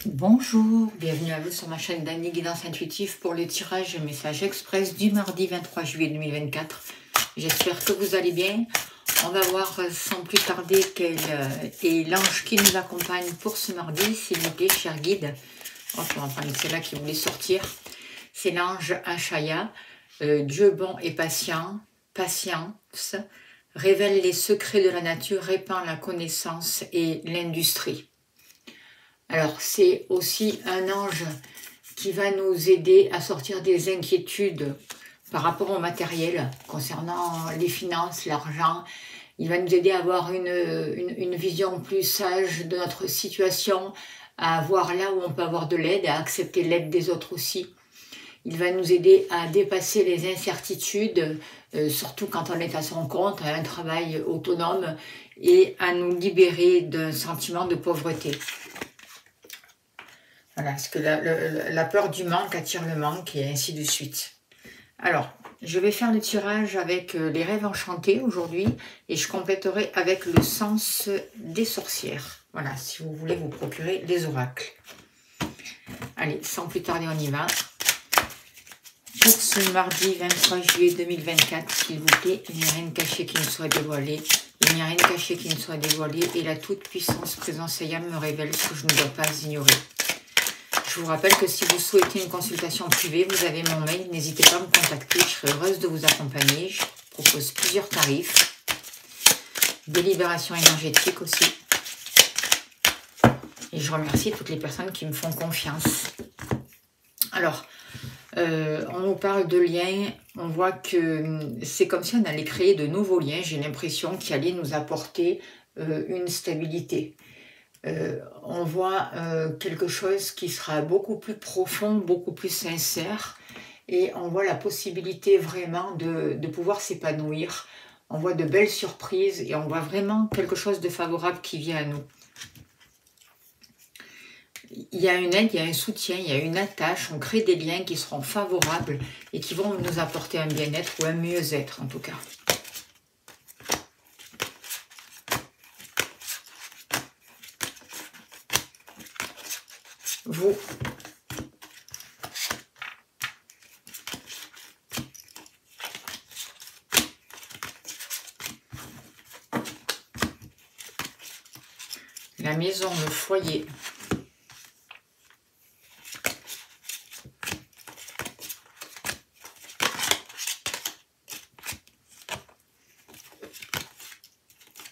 Bonjour, bienvenue à vous sur ma chaîne d'Annie Guidance Intuitive pour le tirage et message express du mardi 23 juillet 2024. J'espère que vous allez bien. On va voir sans plus tarder quel est l'ange qui nous accompagne pour ce mardi, s'il vous plaît, cher guide. On va prendre celle-là qui voulait sortir. C'est l'ange Achaya, Dieu bon et patient, patience, révèle les secrets de la nature, répand la connaissance et l'industrie. Alors, c'est aussi un ange qui va nous aider à sortir des inquiétudes par rapport au matériel, concernant les finances, l'argent. Il va nous aider à avoir une vision plus sage de notre situation, à voir là où on peut avoir de l'aide, à accepter l'aide des autres aussi. Il va nous aider à dépasser les incertitudes, surtout quand on est à son compte, à un travail autonome, et à nous libérer d'un sentiment de pauvreté. Voilà, parce que la peur du manque attire le manque et ainsi de suite. Alors, je vais faire le tirage avec les rêves enchantés aujourd'hui et je compléterai avec le sens des sorcières. Voilà, si vous voulez vous procurer les oracles. Allez, sans plus tarder, on y va. Pour ce mardi 23 juillet 2024, s'il vous plaît, il n'y a rien de caché qui ne soit dévoilé. Il n'y a rien de caché qui ne soit dévoilé et la toute-puissance présence ayam me révèle ce que je ne dois pas ignorer. Je vous rappelle que si vous souhaitez une consultation privée, vous avez mon mail, n'hésitez pas à me contacter, je serai heureuse de vous accompagner. Je propose plusieurs tarifs, des libérations énergétiques aussi. Et je remercie toutes les personnes qui me font confiance. Alors, on nous parle de liens, on voit que c'est comme si on allait créer de nouveaux liens, j'ai l'impression qui allaient nous apporter une stabilité. On voit quelque chose qui sera beaucoup plus profond, beaucoup plus sincère et on voit la possibilité vraiment de pouvoir s'épanouir. On voit de belles surprises et on voit vraiment quelque chose de favorable qui vient à nous. Il y a une aide, il y a un soutien, il y a une attache, on crée des liens qui seront favorables et qui vont nous apporter un bien-être ou un mieux-être en tout cas. Vous, la maison, le foyer,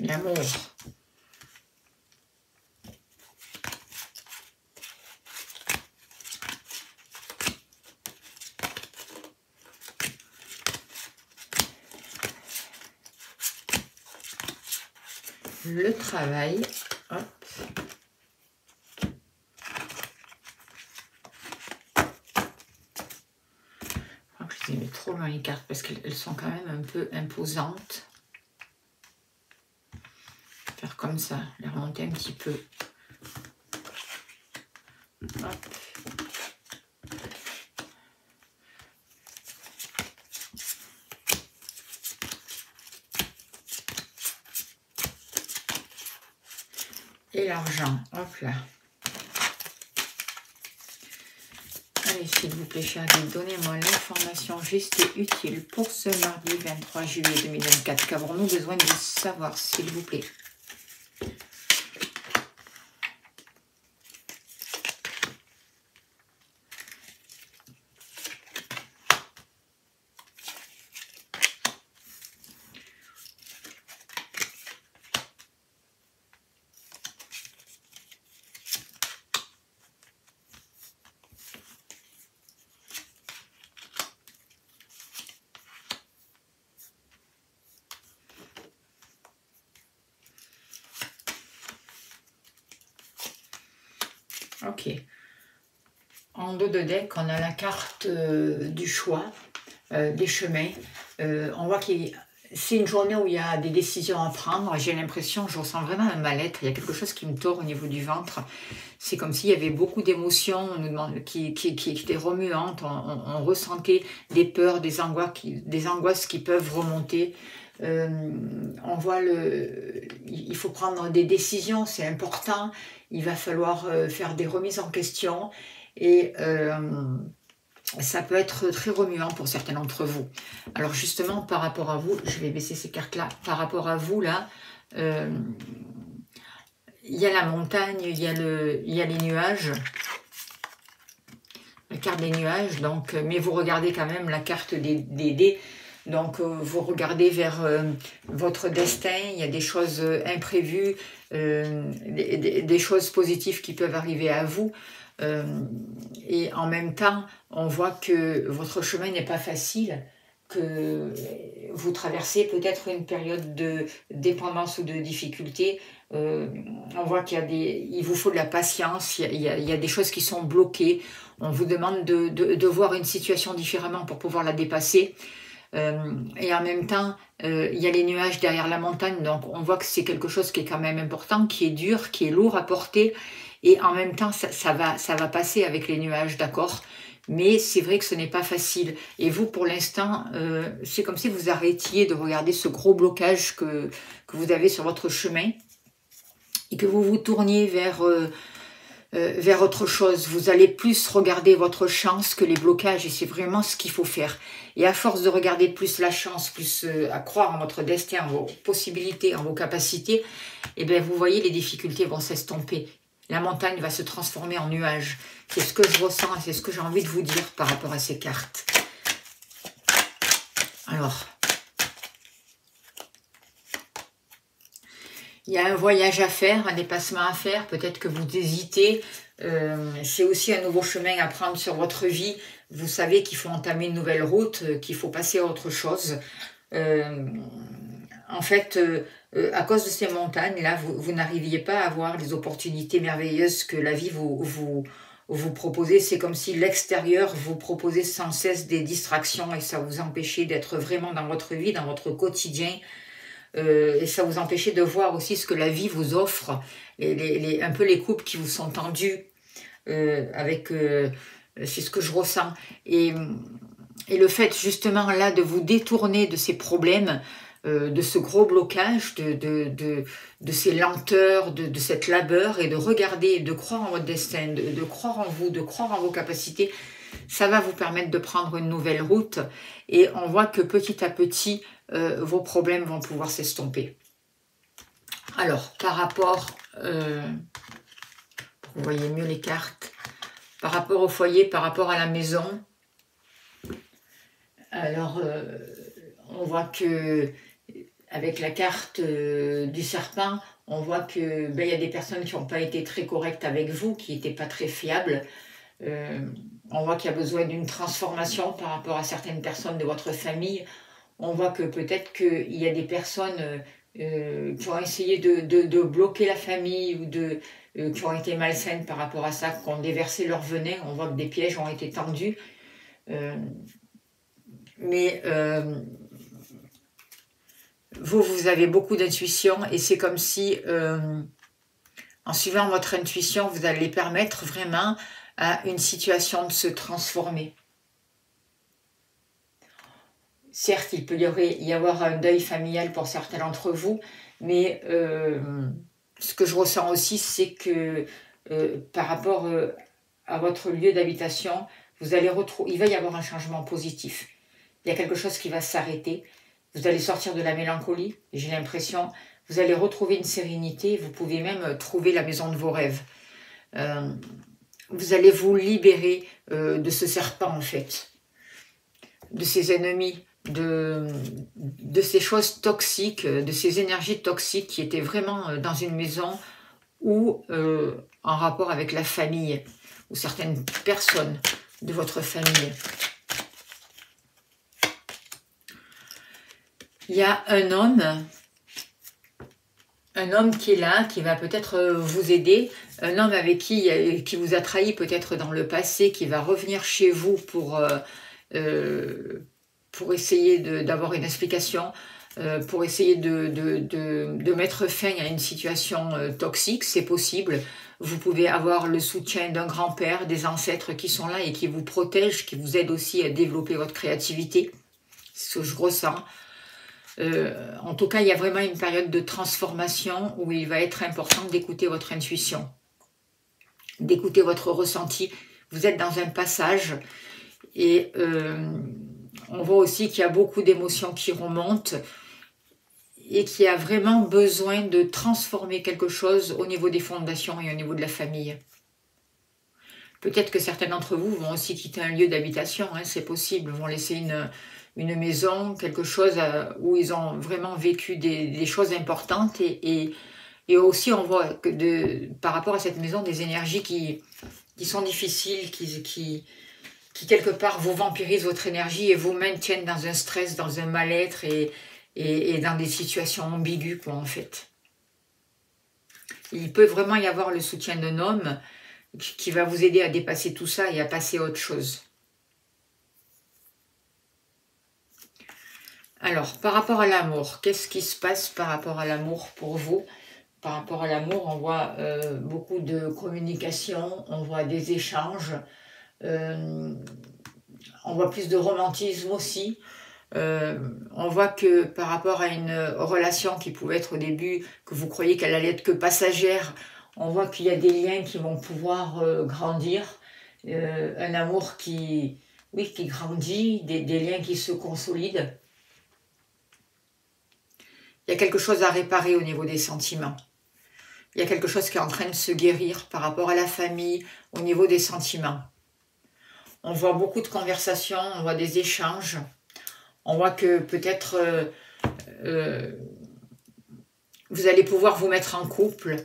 l'amour, le travail, hop. Je les ai mis trop loin les cartes parce qu'elles sont quand même un peu imposantes. Faire comme ça, les remonter un petit peu. Hop. Et l'argent, hop là. Allez, s'il vous plaît, cher guide, donnez-moi l'information juste et utile pour ce mardi 23 juillet 2024. Qu'avons-nous besoin de savoir, s'il vous plaît? Ok. En dos de deck, on a la carte du choix, des chemins. On voit que c'est une journée où il y a des décisions à prendre. J'ai l'impression, je ressens vraiment un mal-être. Il y a quelque chose qui me tord au niveau du ventre. C'est comme s'il y avait beaucoup d'émotions qui étaient remuantes. On ressentait des peurs, des angoisses qui peuvent remonter. On voit il faut prendre des décisions, c'est important. Il va falloir faire des remises en question et ça peut être très remuant pour certains d'entre vous. Alors justement, par rapport à vous, je vais baisser ces cartes-là. Par rapport à vous, là, il y a la montagne, il y a les nuages. La carte des nuages, donc, mais vous regardez quand même la carte des dés. Donc, vous regardez vers votre destin. Il y a des choses imprévues, des choses positives qui peuvent arriver à vous. Et en même temps, on voit que votre chemin n'est pas facile, que vous traversez peut-être une période de dépendance ou de difficulté. On voit il vous faut de la patience, il y a des choses qui sont bloquées. On vous demande de voir une situation différemment pour pouvoir la dépasser. Et en même temps, il y a les nuages derrière la montagne, donc on voit que c'est quelque chose qui est quand même important, qui est dur, qui est lourd à porter, et en même temps, ça va passer avec les nuages, d'accord? Mais c'est vrai que ce n'est pas facile. Et vous, pour l'instant, c'est comme si vous arrêtiez de regarder ce gros blocage que vous avez sur votre chemin, et que vous vous tourniez vers autre chose. Vous allez plus regarder votre chance que les blocages, et c'est vraiment ce qu'il faut faire. Et à force de regarder plus la chance, plus à croire en votre destin, en vos possibilités, en vos capacités, et bien vous voyez, les difficultés vont s'estomper. La montagne va se transformer en nuage. C'est ce que je ressens et c'est ce que j'ai envie de vous dire par rapport à ces cartes. Alors, il y a un voyage à faire, un dépassement à faire. Peut-être que vous hésitez. C'est aussi un nouveau chemin à prendre sur votre vie. Vous savez qu'il faut entamer une nouvelle route, qu'il faut passer à autre chose. En fait, à cause de ces montagnes-là, vous n'arriviez pas à voir les opportunités merveilleuses que la vie vous proposait. C'est comme si l'extérieur vous proposait sans cesse des distractions et ça vous empêchait d'être vraiment dans votre vie, dans votre quotidien. Et ça vous empêchait de voir aussi ce que la vie vous offre, un peu les coupes qui vous sont tendues, c'est ce que je ressens. Et le fait justement là de vous détourner de ces problèmes, de ce gros blocage, de ces lenteurs, de cette labeur, et de regarder, de croire en votre destin, de croire en vous, de croire en vos capacités, ça va vous permettre de prendre une nouvelle route. Et on voit que petit à petit, vos problèmes vont pouvoir s'estomper. Alors, par rapport, vous voyez mieux les cartes, par rapport au foyer, par rapport à la maison, alors on voit que avec la carte du serpent, on voit que il y a des personnes qui n'ont pas été très correctes avec vous, qui n'étaient pas très fiables. On voit qu'il y a besoin d'une transformation par rapport à certaines personnes de votre famille. On voit que peut-être qu'il y a des personnes qui ont essayé de bloquer la famille ou qui ont été malsaines par rapport à ça, qui ont déversé leur venin. On voit que des pièges ont été tendus. Mais vous avez beaucoup d'intuition et c'est comme si, en suivant votre intuition, vous allez permettre vraiment à une situation de se transformer. Certes, il peut y avoir un deuil familial pour certains d'entre vous, mais ce que je ressens aussi, c'est que par rapport à votre lieu d'habitation, il va y avoir un changement positif. Il y a quelque chose qui va s'arrêter. Vous allez sortir de la mélancolie, j'ai l'impression. Vous allez retrouver une sérénité. Vous pouvez même trouver la maison de vos rêves. Vous allez vous libérer de ce serpent, en fait. De ces ennemis, de ces choses toxiques, de ces énergies toxiques qui étaient vraiment dans une maison ou en rapport avec la famille ou certaines personnes de votre famille. Il y a un homme qui est là, qui va peut-être vous aider, un homme avec qui vous a trahi peut-être dans le passé, qui va revenir chez vous pour essayer d'avoir une explication, pour essayer de mettre fin à une situation toxique, c'est possible. Vous pouvez avoir le soutien d'un grand-père, des ancêtres qui sont là et qui vous protègent, qui vous aident aussi à développer votre créativité. C'est ce que je ressens. En tout cas, il y a vraiment une période de transformation où il va être important d'écouter votre intuition, d'écouter votre ressenti. Vous êtes dans un passage et on voit aussi qu'il y a beaucoup d'émotions qui remontent et qu'il y a vraiment besoin de transformer quelque chose au niveau des fondations et au niveau de la famille. Peut-être que certains d'entre vous vont aussi quitter un lieu d'habitation, hein, c'est possible, vont laisser une maison, quelque chose où ils ont vraiment vécu des choses importantes et aussi on voit que par rapport à cette maison des énergies qui sont difficiles, qui quelque part vous vampirisent votre énergie et vous maintiennent dans un stress, dans un mal-être et dans des situations ambiguës quoi en fait. Il peut vraiment y avoir le soutien d'un homme qui va vous aider à dépasser tout ça et à passer à autre chose. Alors, par rapport à l'amour, qu'est-ce qui se passe par rapport à l'amour pour vous? Par rapport à l'amour, on voit beaucoup de communication, on voit des échanges, on voit plus de romantisme aussi. On voit que par rapport à une relation qui pouvait être au début, que vous croyez qu'elle allait être que passagère, on voit qu'il y a des liens qui vont pouvoir grandir, un amour qui grandit, des liens qui se consolident. Il y a quelque chose à réparer au niveau des sentiments. Il y a quelque chose qui est en train de se guérir par rapport à la famille, au niveau des sentiments. On voit beaucoup de conversations, on voit des échanges. On voit que peut-être vous allez pouvoir vous mettre en couple,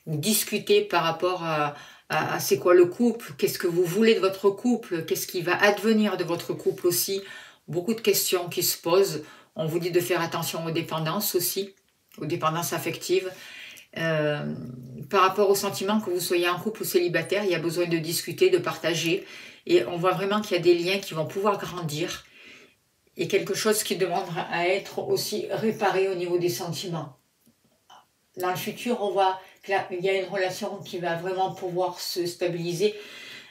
ou discuter par rapport à c'est quoi le couple, qu'est-ce que vous voulez de votre couple, qu'est-ce qui va advenir de votre couple aussi. Beaucoup de questions qui se posent. On vous dit de faire attention aux dépendances aussi, aux dépendances affectives. Par rapport aux sentiments, que vous soyez en couple ou célibataire, il y a besoin de discuter, de partager. Et on voit vraiment qu'il y a des liens qui vont pouvoir grandir. Et quelque chose qui demandera à être aussi réparé au niveau des sentiments. Dans le futur, on voit qu'il y a une relation qui va vraiment pouvoir se stabiliser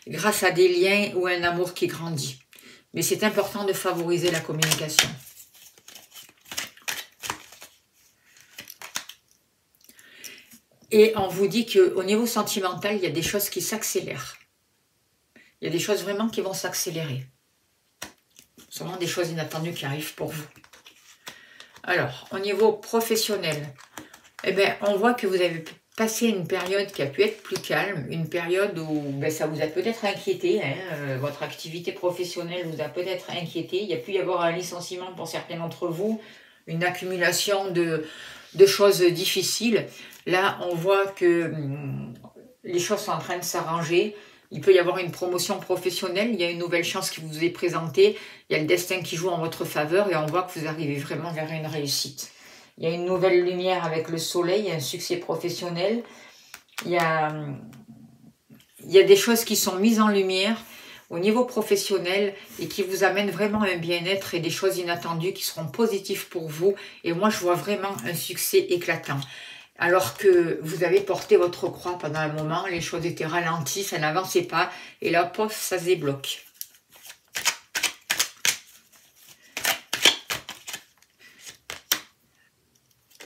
grâce à des liens ou un amour qui grandit. Mais c'est important de favoriser la communication. Et on vous dit qu'au niveau sentimental, il y a des choses qui s'accélèrent. Il y a des choses vraiment qui vont s'accélérer. C'est vraiment des choses inattendues qui arrivent pour vous. Alors, au niveau professionnel, eh bien, on voit que vous avez passé une période qui a pu être plus calme, une période où ça vous a peut-être inquiété, hein, votre activité professionnelle vous a peut-être inquiété, il y a pu y avoir un licenciement pour certains d'entre vous, une accumulation de choses difficiles. Là, on voit que les choses sont en train de s'arranger. Il peut y avoir une promotion professionnelle, il y a une nouvelle chance qui vous est présentée, il y a le destin qui joue en votre faveur et on voit que vous arrivez vraiment vers une réussite. Il y a une nouvelle lumière avec le soleil, il y a un succès professionnel, il y a des choses qui sont mises en lumière au niveau professionnel et qui vous amènent vraiment un bien-être et des choses inattendues qui seront positives pour vous. Et moi, je vois vraiment un succès éclatant. Alors que vous avez porté votre croix pendant un moment, les choses étaient ralenties, ça n'avançait pas, et là, pof, ça se débloque.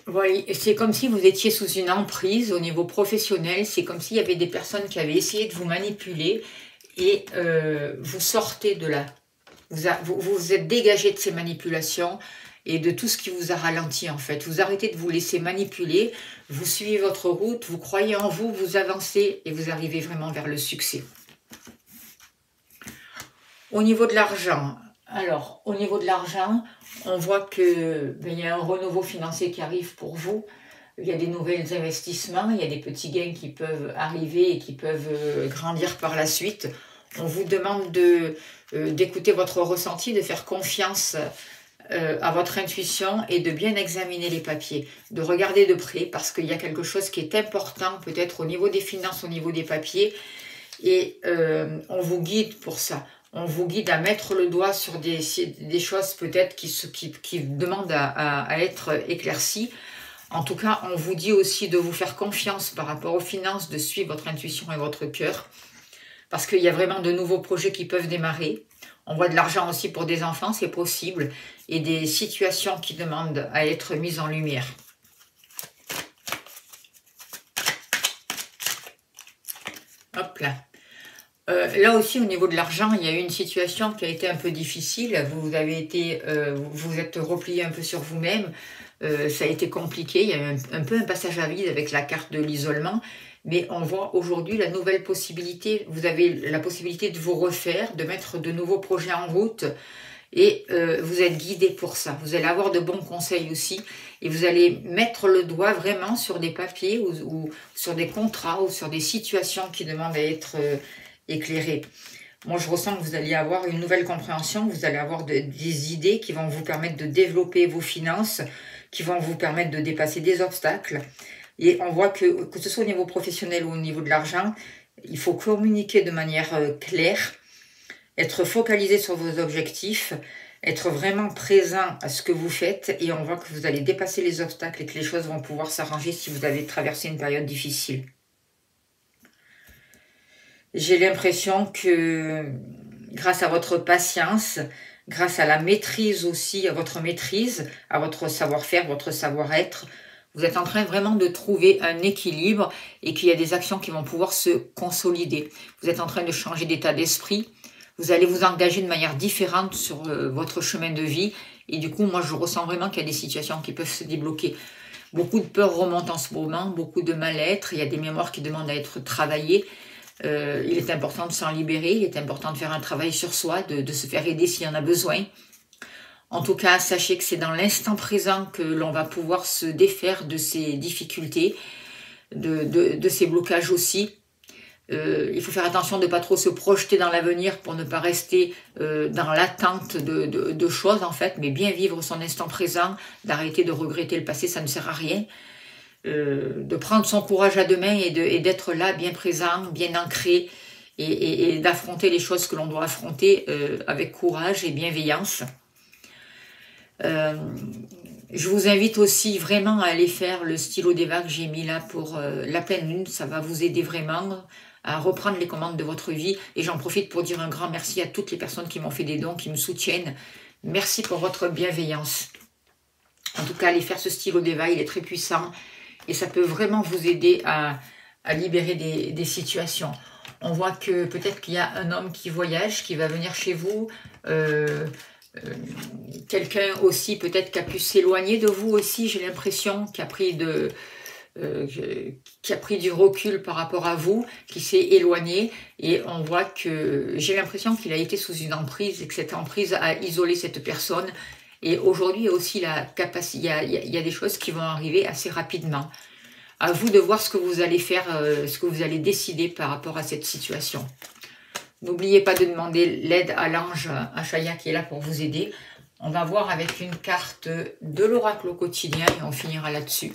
Voilà, c'est comme si vous étiez sous une emprise au niveau professionnel, c'est comme s'il y avait des personnes qui avaient essayé de vous manipuler, et vous sortez de là. Vous vous êtes dégagé de ces manipulations, et de tout ce qui vous a ralenti en fait. Vous arrêtez de vous laisser manipuler, vous suivez votre route, vous croyez en vous, vous avancez et vous arrivez vraiment vers le succès. Au niveau de l'argent, alors au niveau de l'argent, on voit que il y a un renouveau financier qui arrive pour vous. Il y a des nouveaux investissements, il y a des petits gains qui peuvent arriver et qui peuvent grandir par la suite. On vous demande d'écouter votre ressenti, de faire confiance à votre intuition et de bien examiner les papiers, de regarder de près parce qu'il y a quelque chose qui est important peut-être au niveau des finances, au niveau des papiers et on vous guide pour ça. On vous guide à mettre le doigt sur des choses peut-être qui demandent à être éclaircies. En tout cas, on vous dit aussi de vous faire confiance par rapport aux finances, de suivre votre intuition et votre cœur parce qu'il y a vraiment de nouveaux projets qui peuvent démarrer. On voit de l'argent aussi pour des enfants, c'est possible. Et des situations qui demandent à être mises en lumière. Hop là. Là aussi, au niveau de l'argent, il y a eu une situation qui a été un peu difficile. Vous avez été, vous êtes replié un peu sur vous-même. Ça a été compliqué. Il y a eu un peu un passage à vide avec la carte de l'isolement. Mais on voit aujourd'hui la nouvelle possibilité. Vous avez la possibilité de vous refaire, de mettre de nouveaux projets en route. Et vous êtes guidé pour ça. Vous allez avoir de bons conseils aussi. Et vous allez mettre le doigt vraiment sur des papiers ou sur des contrats ou sur des situations qui demandent à être éclairées. Moi, je ressens que vous allez avoir une nouvelle compréhension. Vous allez avoir des idées qui vont vous permettre de développer vos finances, qui vont vous permettre de dépasser des obstacles. Et on voit que ce soit au niveau professionnel ou au niveau de l'argent, il faut communiquer de manière claire, être focalisé sur vos objectifs, être vraiment présent à ce que vous faites, et on voit que vous allez dépasser les obstacles et que les choses vont pouvoir s'arranger si vous avez traversé une période difficile. J'ai l'impression que grâce à votre patience, grâce à la maîtrise aussi, à votre maîtrise, à votre savoir-faire, votre savoir-être, vous êtes en train vraiment de trouver un équilibre et qu'il y a des actions qui vont pouvoir se consolider. Vous êtes en train de changer d'état d'esprit. Vous allez vous engager de manière différente sur votre chemin de vie. Et du coup, moi, je ressens vraiment qu'il y a des situations qui peuvent se débloquer. Beaucoup de peurs remontent en ce moment, beaucoup de mal-être. Il y a des mémoires qui demandent à être travaillées. Il est important de s'en libérer. Il est important de faire un travail sur soi, de se faire aider s'il y en a besoin. En tout cas, sachez que c'est dans l'instant présent que l'on va pouvoir se défaire de ces difficultés, de ces blocages aussi. Il faut faire attention de ne pas trop se projeter dans l'avenir pour ne pas rester dans l'attente de choses en fait, mais bien vivre son instant présent, d'arrêter de regretter le passé, ça ne sert à rien. De prendre son courage à deux mains et d'être là, bien présent, bien ancré, et d'affronter les choses que l'on doit affronter avec courage et bienveillance. Je vous invite aussi vraiment à aller faire le stylo d'Eva que j'ai mis là pour la pleine lune. Ça va vous aider vraiment à reprendre les commandes de votre vie. Et j'en profite pour dire un grand merci à toutes les personnes qui m'ont fait des dons, qui me soutiennent. Merci pour votre bienveillance. En tout cas, allez faire ce stylo d'Eva, il est très puissant. Et ça peut vraiment vous aider à libérer des situations. On voit que peut-être qu'il y a un homme qui voyage, qui va venir chez vous. Quelqu'un aussi peut-être qui a pu s'éloigner de vous aussi, j'ai l'impression, qui a pris du recul par rapport à vous, qui s'est éloigné, et on voit que j'ai l'impression qu'il a été sous une emprise et que cette emprise a isolé cette personne. Et aujourd'hui, il y a aussi la capacité, il y a des choses qui vont arriver assez rapidement. À vous de voir ce que vous allez faire, ce que vous allez décider par rapport à cette situation. N'oubliez pas de demander l'aide à l'ange Achaya qui est là pour vous aider. On va voir avec une carte de l'oracle au quotidien et on finira là-dessus.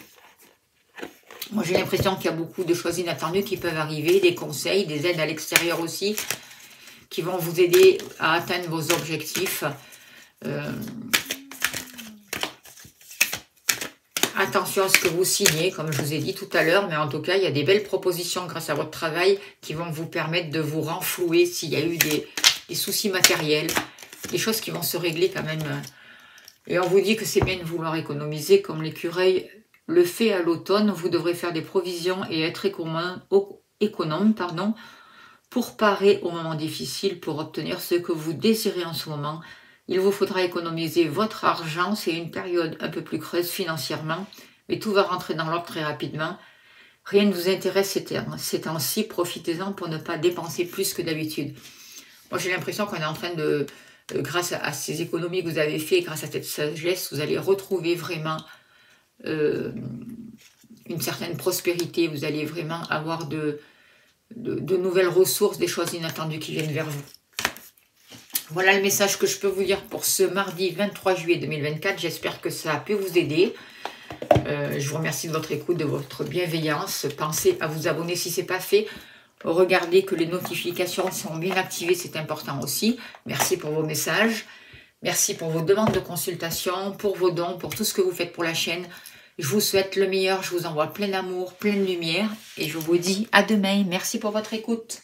Moi, j'ai l'impression qu'il y a beaucoup de choses inattendues qui peuvent arriver, des conseils, des aides à l'extérieur aussi, qui vont vous aider à atteindre vos objectifs. Attention à ce que vous signez, comme je vous ai dit tout à l'heure, mais en tout cas, il y a des belles propositions grâce à votre travail qui vont vous permettre de vous renflouer s'il y a eu des soucis matériels, des choses qui vont se régler quand même. Et on vous dit que c'est bien de vouloir économiser, comme l'écureuil le fait à l'automne. Vous devrez faire des provisions et être économe, pour parer aux moments difficiles, pour obtenir ce que vous désirez en ce moment. Il vous faudra économiser votre argent. C'est une période un peu plus creuse financièrement, mais tout va rentrer dans l'ordre très rapidement. Rien ne vous intéresse ces temps-ci. Profitez-en pour ne pas dépenser plus que d'habitude. Moi, j'ai l'impression qu'on est en train de, grâce à ces économies que vous avez faites, grâce à cette sagesse, vous allez retrouver vraiment une certaine prospérité. Vous allez vraiment avoir de nouvelles ressources, des choses inattendues qui viennent vers vous. Voilà le message que je peux vous dire pour ce mardi 23 juillet 2024. J'espère que ça a pu vous aider. Je vous remercie de votre écoute, de votre bienveillance. Pensez à vous abonner si ce n'est pas fait. Regardez que les notifications sont bien activées, c'est important aussi. Merci pour vos messages. Merci pour vos demandes de consultation, pour vos dons, pour tout ce que vous faites pour la chaîne. Je vous souhaite le meilleur. Je vous envoie plein d'amour, plein de lumière. Et je vous dis à demain. Merci pour votre écoute.